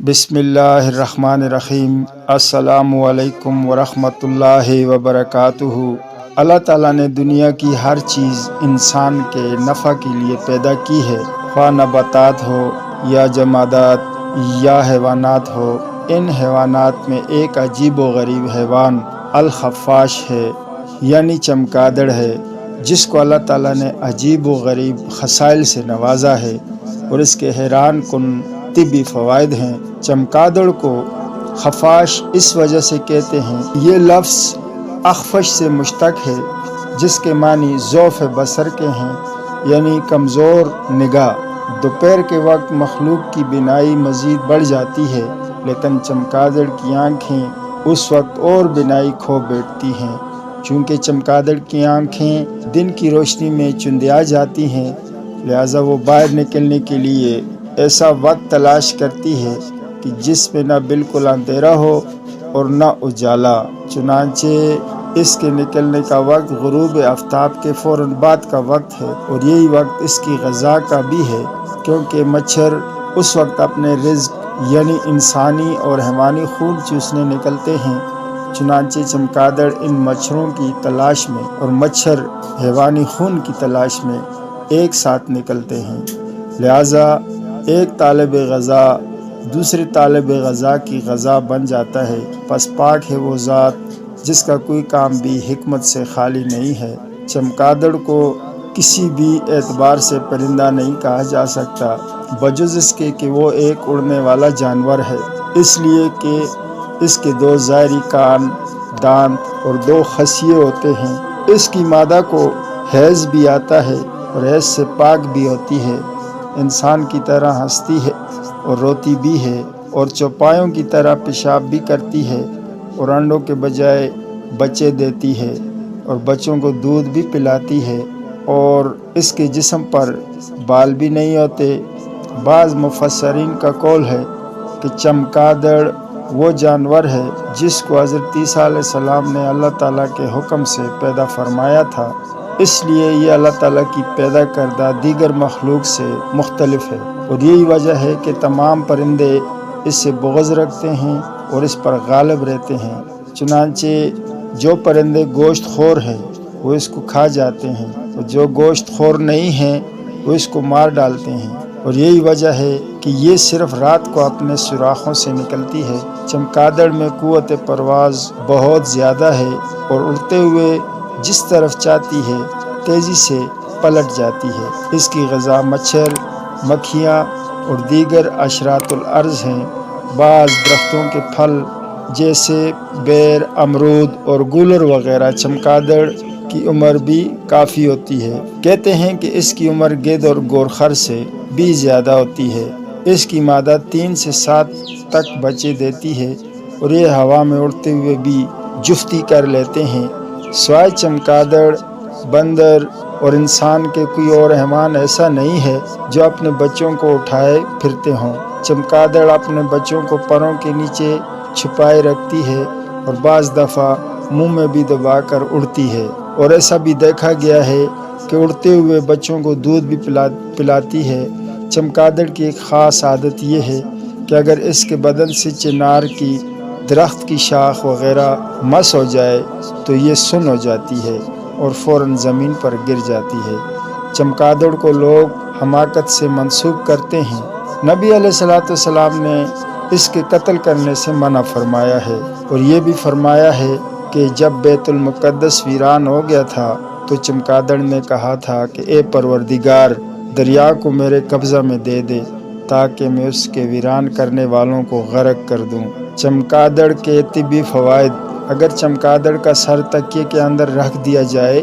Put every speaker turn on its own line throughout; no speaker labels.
بسم اللہ الرحمن الرحیم۔ السلام علیکم ورحمۃ اللہ وبرکاتہ۔ اللہ تعالیٰ نے دنیا کی ہر چیز انسان کے نفع کے لیے پیدا کی ہے، خواہ نباتات ہو یا جمادات یا حیوانات ہو۔ ان حیوانات میں ایک عجیب و غریب حیوان الخفاش ہے، یعنی چمگادڑ ہے، جس کو اللہ تعالیٰ نے عجیب و غریب خصائل سے نوازا ہے اور اس کے حیران کن طبی فوائد ہیں۔ چمگادڑ کو خفاش اس وجہ سے کہتے ہیں، یہ لفظ اخفش سے مشتق ہے، جس کے معنی ضعف بصر کے ہیں، یعنی کمزور نگاہ۔ دوپہر کے وقت مخلوق کی بینائی مزید بڑھ جاتی ہے، لیکن چمگادڑ کی آنکھیں اس وقت اور بینائی کھو بیٹھتی ہیں۔ چونکہ چمگادڑ کی آنکھیں دن کی روشنی میں چندیا جاتی ہیں، لہٰذا وہ باہر نکلنے کے لیے ایسا وقت تلاش کرتی ہے کہ جس میں نہ بالکل اندھیرا ہو اور نہ اجالا۔ چنانچہ اس کے نکلنے کا وقت غروب آفتاب کے فوراً بعد کا وقت ہے، اور یہی وقت اس کی غذا کا بھی ہے، کیونکہ مچھر اس وقت اپنے رزق یعنی انسانی اور حیوانی خون چوسنے نکلتے ہیں۔ چنانچہ چمگادڑ ان مچھروں کی تلاش میں اور مچھر حیوانی خون کی تلاش میں ایک ساتھ نکلتے ہیں، لہٰذا ایک طالب غذا دوسرے طالب غذا کی غذا بن جاتا ہے۔ پس پاک ہے وہ ذات جس کا کوئی کام بھی حکمت سے خالی نہیں ہے۔ چمگادڑ کو کسی بھی اعتبار سے پرندہ نہیں کہا جا سکتا، بجز اس کے کہ وہ ایک اڑنے والا جانور ہے، اس لیے کہ اس کے دو ظاہری کان، دانت اور دو خصیے ہوتے ہیں۔ اس کی مادہ کو حیض بھی آتا ہے اور حیض سے پاک بھی ہوتی ہے، انسان کی طرح ہنستی ہے اور روتی بھی ہے، اور چوپایوں کی طرح پیشاب بھی کرتی ہے، اور انڈوں کے بجائے بچے دیتی ہے، اور بچوں کو دودھ بھی پلاتی ہے، اور اس کے جسم پر بال بھی نہیں ہوتے۔ بعض مفسرین کا قول ہے کہ چمگادڑ وہ جانور ہے جس کو حضرت عیسیٰ علیہ السلام نے اللہ تعالیٰ کے حکم سے پیدا فرمایا تھا، اس لیے یہ اللہ تعالیٰ کی پیدا کردہ دیگر مخلوق سے مختلف ہے، اور یہی وجہ ہے کہ تمام پرندے اس سے بغض رکھتے ہیں اور اس پر غالب رہتے ہیں۔ چنانچہ جو پرندے گوشت خور ہیں وہ اس کو کھا جاتے ہیں، اور جو گوشت خور نہیں ہیں وہ اس کو مار ڈالتے ہیں، اور یہی وجہ ہے کہ یہ صرف رات کو اپنے سوراخوں سے نکلتی ہے۔ چمگادڑ میں قوت پرواز بہت زیادہ ہے اور اڑتے ہوئے جس طرف چاہتی ہے تیزی سے پلٹ جاتی ہے۔ اس کی غذا مچھر، مکھیاں اور دیگر اشرات الارض ہیں۔ بعض درختوں کے پھل جیسے بیر، امرود اور گولر وغیرہ چمگادڑ کی عمر بھی کافی ہوتی ہے۔ کہتے ہیں کہ اس کی عمر گیدڑ اور گورخر سے بھی زیادہ ہوتی ہے۔ اس کی مادہ 3 سے 7 تک بچے دیتی ہے، اور یہ ہوا میں اڑتے ہوئے بھی جفتی کر لیتے ہیں۔ سوائے چمگادڑ، بندر اور انسان کے کوئی اور حیوان ایسا نہیں ہے جو اپنے بچوں کو اٹھائے پھرتے ہوں۔ چمگادڑ اپنے بچوں کو پروں کے نیچے چھپائے رکھتی ہے اور بعض دفعہ منہ میں بھی دبا کر اڑتی ہے، اور ایسا بھی دیکھا گیا ہے کہ اڑتے ہوئے بچوں کو دودھ بھی پلاتی ہے۔ چمگادڑ کی ایک خاص عادت یہ ہے کہ اگر اس کے بدن سے چنار کی درخت کی شاخ وغیرہ مس ہو جائے تو یہ سن ہو جاتی ہے اور فوراً زمین پر گر جاتی ہے۔ چمگادڑ کو لوگ حماقت سے منسوب کرتے ہیں۔ نبی علیہ السلام نے اس کے قتل کرنے سے منع فرمایا ہے، اور یہ بھی فرمایا ہے کہ جب بیت المقدس ویران ہو گیا تھا تو چمگادڑ نے کہا تھا کہ اے پروردگار، دریا کو میرے قبضہ میں دے دے تاکہ میں اس کے ویران کرنے والوں کو غرق کر دوں۔ چمگادڑ کے طبی فوائد۔ اگر چمگادڑ کا سر تکیے کے اندر رکھ دیا جائے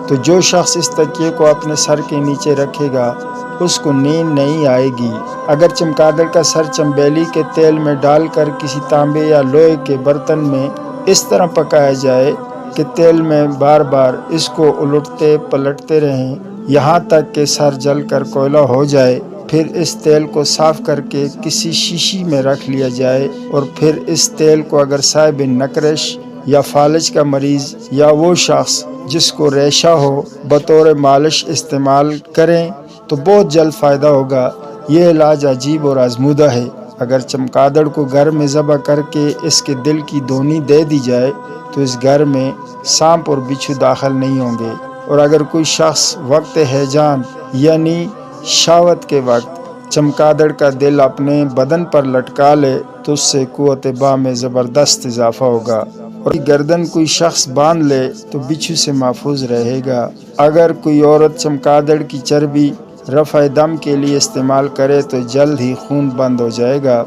تو جو شخص اس تکیے کو اپنے سر کے نیچے رکھے گا اس کو نیند نہیں آئے گی۔ اگر چمگادڑ کا سر چنبیلی کے تیل میں ڈال کر کسی تانبے یا لوہے کے برتن میں اس طرح پکایا جائے کہ تیل میں بار بار اس کو الٹتے پلٹتے رہیں یہاں تک کہ سر جل کر کوئلہ ہو جائے، پھر اس تیل کو صاف کر کے کسی شیشی میں رکھ لیا جائے، اور پھر اس تیل کو اگر صاحب نکرش یا فالج کا مریض یا وہ شخص جس کو ریشہ ہو بطور مالش استعمال کریں تو بہت جلد فائدہ ہوگا۔ یہ علاج عجیب اور آزمودہ ہے، اگر چمگادڑ کو گھر میں ذبح کر کے اس کے دل کی دونی دے دی جائے تو اس گھر میں سانپ اور بچھو داخل نہیں ہوں گے۔ اور اگر کوئی شخص وقت ہیجان یعنی شہوت کے وقت چمگادڑ کا دل اپنے بدن پر لٹکا لے تو اس سے قوت باہ میں زبردست اضافہ ہوگا، اور گردن کوئی شخص باندھ لے تو بچھو سے محفوظ رہے گا۔ اگر کوئی عورت چمگادڑ کی چربی رفع دم کے لیے استعمال کرے تو جلد ہی خون بند ہو جائے گا۔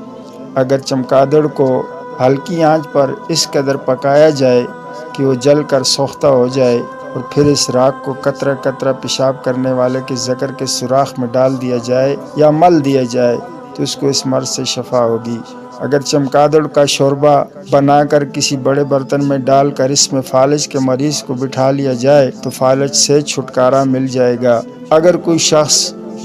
اگر چمگادڑ کو ہلکی آنچ پر اس قدر پکایا جائے کہ وہ جل کر سوختہ ہو جائے اور پھر اس راکھ کو قطرہ قطرہ پیشاب کرنے والے کے ذکر کے سوراخ میں ڈال دیا جائے یا مل دیا جائے تو اس کو اس مرض سے شفا ہوگی۔ اگر چمگادڑ کا شوربہ بنا کر کسی بڑے برتن میں ڈال کر اس میں فالج کے مریض کو بٹھا لیا جائے تو فالج سے چھٹکارا مل جائے گا۔ اگر کوئی شخص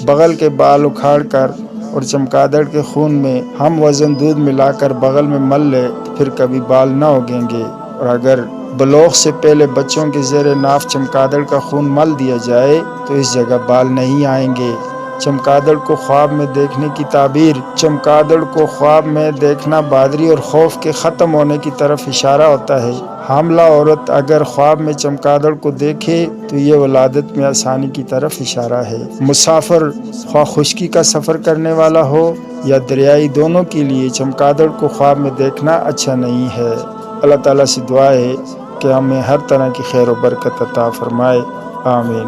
بغل کے بال اکھاڑ کر اور چمگادڑ کے خون میں ہم وزن دودھ ملا کر بغل میں مل لے تو پھر کبھی بال نہ اگیں گے، اور اگر بلوغ سے پہلے بچوں کے زیر ناف چمگادڑ کا خون مل دیا جائے تو اس جگہ بال نہیں آئیں گے۔ چمگادڑ کو خواب میں دیکھنے کی تعبیر۔ چمگادڑ کو خواب میں دیکھنا بہادری اور خوف کے ختم ہونے کی طرف اشارہ ہوتا ہے۔ حاملہ عورت اگر خواب میں چمگادڑ کو دیکھے تو یہ ولادت میں آسانی کی طرف اشارہ ہے۔ مسافر خواہ خشکی کا سفر کرنے والا ہو یا دریائی، دونوں کے لیے چمگادڑ کو خواب میں دیکھنا اچھا نہیں ہے۔ اللہ تعالیٰ سے دعا ہے کہ ہمیں ہر طرح کی خیر و برکت عطا فرمائے، آمین۔